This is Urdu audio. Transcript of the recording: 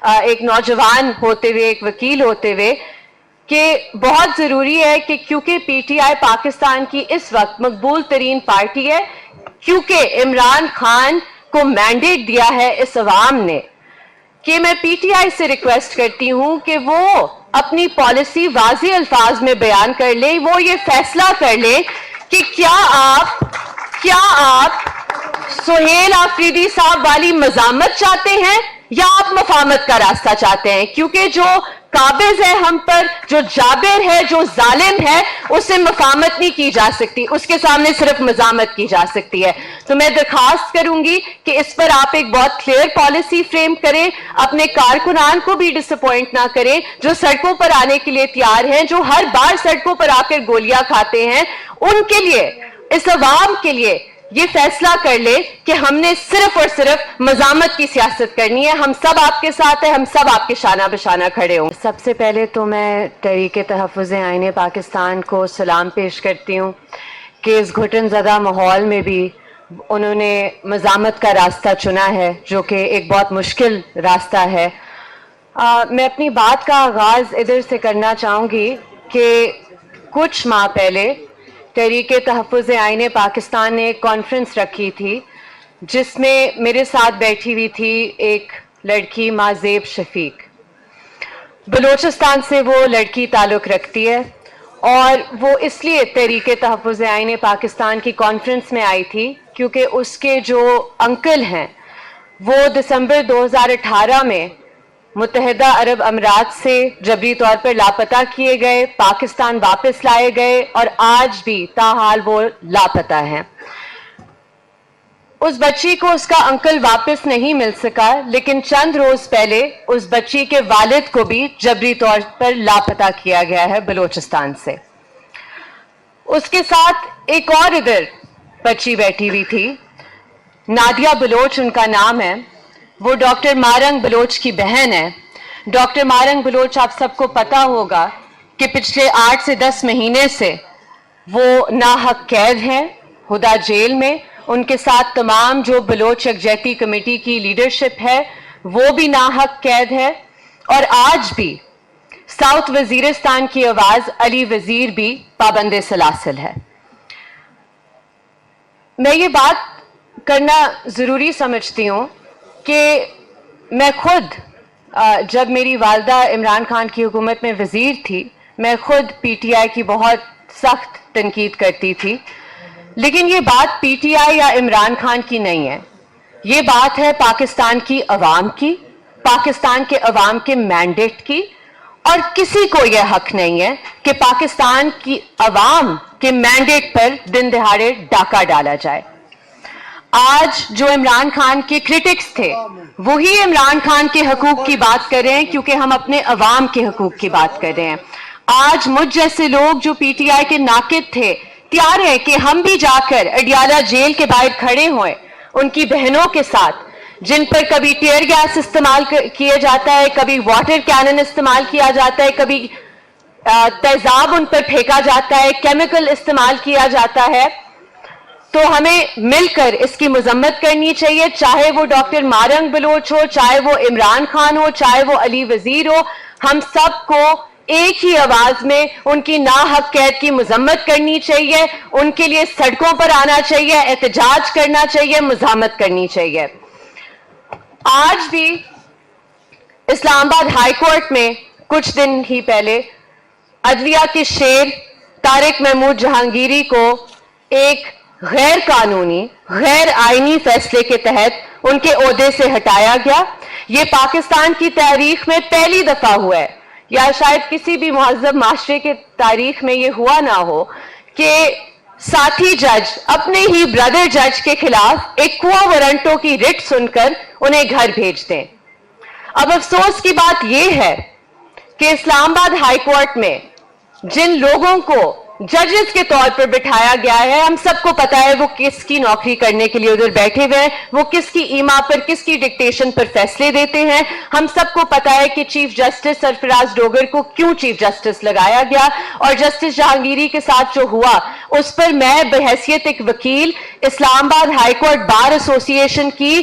ایک نوجوان ہوتے ہوئے, ایک وکیل ہوتے ہوئے, کہ بہت ضروری ہے کہ کیونکہ پی ٹی آئی پاکستان کی اس وقت مقبول ترین پارٹی ہے, کیونکہ عمران خان کو مینڈیٹ دیا ہے اس عوام نے, کہ میں پی ٹی آئی سے ریکویسٹ کرتی ہوں کہ وہ اپنی پالیسی واضح الفاظ میں بیان کر لیں, وہ یہ فیصلہ کر لیں کہ کیا آپ سہیل آفریدی صاحب والی مزاحمت چاہتے ہیں یا آپ مفاہمت کا راستہ چاہتے ہیں, کیونکہ جو قابض ہے ہم پر, جو جابر ہے, جو ظالم ہے, اس سے مفاہمت نہیں کی جا سکتی, اس کے سامنے صرف مزاحمت کی جا سکتی ہے. تو میں درخواست کروں گی کہ اس پر آپ ایک بہت کلیئر پالیسی فریم کریں, اپنے کارکنان کو بھی ڈس اپوائنٹ نہ کریں جو سڑکوں پر آنے کے لیے تیار ہیں, جو ہر بار سڑکوں پر آ کر گولیاں کھاتے ہیں. ان کے لیے, اس عوام کے لیے یہ فیصلہ کر لے کہ ہم نے صرف اور صرف مزاحمت کی سیاست کرنی ہے. ہم سب آپ کے ساتھ ہیں, ہم سب آپ کے شانہ بشانہ کھڑے ہوں. سب سے پہلے تو میں تحریک تحفظ آئین پاکستان کو سلام پیش کرتی ہوں کہ اس گھٹن زدہ ماحول میں بھی انہوں نے مزاحمت کا راستہ چنا ہے, جو کہ ایک بہت مشکل راستہ ہے. میں اپنی بات کا آغاز ادھر سے کرنا چاہوں گی کہ کچھ ماہ پہلے تحریک تحفظ آئین پاکستان نے ایک کانفرنس رکھی تھی جس میں میرے ساتھ بیٹھی ہوئی تھی ایک لڑکی مازیب شفیق. بلوچستان سے وہ لڑکی تعلق رکھتی ہے اور وہ اس لیے تحریک تحفظ آئین پاکستان کی کانفرنس میں آئی تھی کیونکہ اس کے جو انکل ہیں وہ دسمبر 2018 میں متحدہ عرب امارات سے جبری طور پر لاپتہ کیے گئے, پاکستان واپس لائے گئے اور آج بھی تاحال وہ لاپتہ ہیں. اس بچی کو اس کا انکل واپس نہیں مل سکا, لیکن چند روز پہلے اس بچی کے والد کو بھی جبری طور پر لاپتہ کیا گیا ہے بلوچستان سے. اس کے ساتھ ایک اور ادھر بچی بیٹھی ہوئی تھی, نادیہ بلوچ ان کا نام ہے, وہ ڈاکٹر مارنگ بلوچ کی بہن ہے. ڈاکٹر مارنگ بلوچ آپ سب کو پتا ہوگا کہ پچھلے 8 سے 10 مہینے سے وہ ناحق قید ہیں ہدا جیل میں. ان کے ساتھ تمام جو بلوچ یکجہتی کمیٹی کی لیڈرشپ ہے وہ بھی ناحق قید ہے, اور آج بھی ساؤتھ وزیرستان کی آواز علی وزیر بھی پابند سلاسل ہے. میں یہ بات کرنا ضروری سمجھتی ہوں کہ میں خود جب میری والدہ عمران خان کی حکومت میں وزیر تھی, میں خود پی ٹی آئی کی بہت سخت تنقید کرتی تھی, لیکن یہ بات پی ٹی آئی یا عمران خان کی نہیں ہے, یہ بات ہے پاکستان کی عوام کی, پاکستان کے عوام کے مینڈیٹ کی. اور کسی کو یہ حق نہیں ہے کہ پاکستان کی عوام کے مینڈیٹ پر دن دہاڑے ڈاکہ ڈالا جائے. آج جو عمران خان کے کرٹکس تھے وہی عمران خان کے حقوق کی بات کر رہے ہیں کیونکہ ہم اپنے عوام کے حقوق کی بات کر رہے ہیں. آج مجھ جیسے لوگ جو پی ٹی آئی کے ناقد تھے تیار ہیں کہ ہم بھی جا کر اڈیالہ جیل کے باہر کھڑے ہوئے ان کی بہنوں کے ساتھ, جن پر کبھی ٹیئر گیس استعمال کیا جاتا ہے, کبھی واٹر کینن استعمال کیا جاتا ہے, کبھی تیزاب ان پر پھینکا جاتا ہے, کیمیکل استعمال کیا جاتا ہے. تو ہمیں مل کر اس کی مذمت کرنی چاہیے, چاہے وہ ڈاکٹر مارنگ بلوچ ہو, چاہے وہ عمران خان ہو, چاہے وہ علی وزیر ہو. ہم سب کو ایک ہی آواز میں ان کی ناحق قید کی مذمت کرنی چاہیے, ان کے لیے سڑکوں پر آنا چاہیے, احتجاج کرنا چاہیے, مزاحمت کرنی چاہیے. آج بھی اسلام آباد ہائی کورٹ میں کچھ دن ہی پہلے عدلیہ کے شیر طارق محمود جہانگیری کو ایک غیر قانونی, غیر آئینی فیصلے کے تحت ان کے عہدے سے ہٹایا گیا. یہ پاکستان کی تاریخ میں پہلی دفعہ ہوا ہے, یا شاید کسی بھی مہذب معاشرے کے تاریخ میں یہ ہوا نہ ہو کہ ساتھی جج اپنے ہی بردر جج کے خلاف ایک کوا وارنٹوں کی رٹ سن کر انہیں گھر بھیج دیں. اب افسوس کی بات یہ ہے کہ اسلام آباد ہائی کورٹ میں جن لوگوں کو ججز کے طور پر بٹھایا گیا ہے, ہم سب کو پتا ہے وہ کس کی نوکری کرنے کے لیے ادھر بیٹھے ہوئے ہیں, وہ کس کی ایما پر, کس کی ڈکٹیشن پر فیصلے دیتے ہیں. ہم سب کو پتا ہے کہ چیف جسٹس سرفراز ڈوگر کو کیوں چیف جسٹس لگایا گیا, اور جسٹس جہانگیری کے ساتھ جو ہوا اس پر میں بحیثیت ایک وکیل اسلام آباد ہائی کورٹ بار ایسوسی ایشن کی